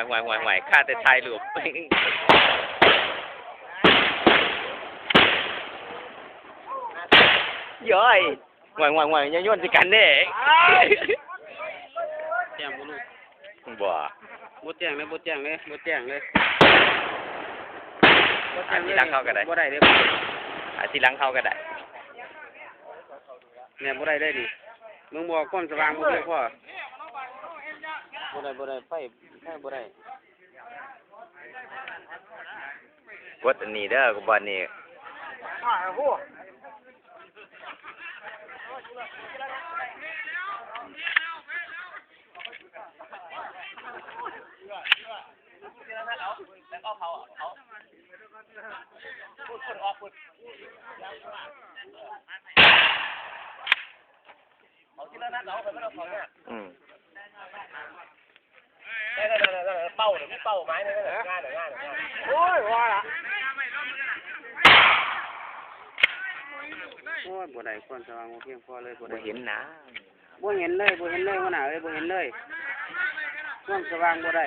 หวยข้าแต่ถ่ายรูปย้อยหวยยังย้อนสิกันเด้แจ้งบ่ลูกบ่บ่แจ้งเลยบ่แจ้งเลยบ่แจ้งเลยทีหลังเข้าก็ได้บ่ได้เด้ทีหลังเข้าก็ได้เนี่ยบ่ได้เลยนี่มึงบอกความสว่างบ่เพียงพอบ่ได้ไฟบ่ได้กดอันนี้เด้อกูบ่นี่เป้าหรือไม่เป้าไม้เนี่ยง่ายโอ้ยว่าละโอ้ยบ่ได้ความสว่างบ่เพียงพอเลยบ่บ่ได้เห็นนะบ่เห็นเลยหัวหน้าเอ้ยบ่เห็นเลยความสว่างบ่ได้